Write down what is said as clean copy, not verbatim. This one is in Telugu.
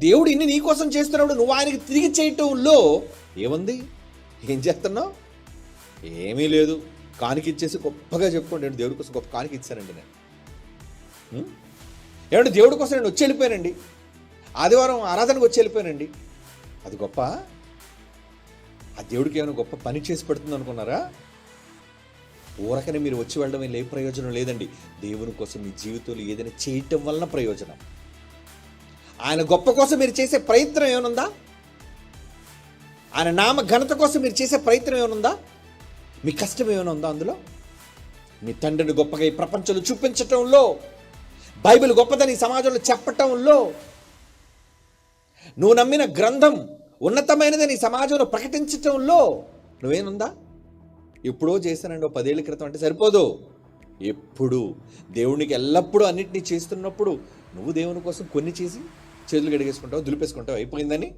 దేవుడు ఇన్ని నీ కోసం చేస్తున్నాడు, నువ్వు ఆయనకి తిరిగి చేయటంలో ఏముంది? ఏం చేస్తున్నావు? ఏమీ లేదు. కానుక ఇచ్చేసి గొప్పగా చెప్పుకోండి, నేను దేవుడి కోసం గొప్ప కానుక ఇచ్చానండి నేను. ఏమంటే దేవుడి కోసం నేను వచ్చి వెళ్ళిపోయానండి, ఆదివారం ఆరాధనకు వచ్చి వెళ్ళిపోయానండి. అది గొప్ప? ఆ దేవుడికి ఏమైనా గొప్ప పని చేసి పెడుతుంది అనుకున్నారా? ఊరకనే మీరు వచ్చి వెళ్ళడం ఏ ప్రయోజనం లేదండి. దేవుని కోసం మీ జీవితంలో ఏదైనా చేయటం వలన ప్రయోజనం. ఆయన గొప్ప కోసం మీరు చేసే ప్రయత్నం ఏమనుందా? ఆయన నామ ఘనత కోసం మీరు చేసే ప్రయత్నం ఏమనుందా? మీ కష్టం ఏమైనా ఉందా అందులో? మీ తండ్రిని గొప్పగా ఈ ప్రపంచంలో చూపించటంలో, బైబిల్ గొప్పదని సమాజంలో చెప్పటంలో, నువ్వు నమ్మిన గ్రంథం ఉన్నతమైనదని సమాజంలో ప్రకటించటంలో నువ్వేనుందా? ఎప్పుడో చేశానండి, 10 ఏళ్ల క్రితం అంటే సరిపోదు. ఎప్పుడు దేవునికి ఎల్లప్పుడూ అన్నింటినీ చేస్తున్నప్పుడు నువ్వు దేవుని కోసం కొన్ని చేసి చేతులు గడిగేసుకుంటావు, దులిపేసుకుంటావు, అయిపోయిందని.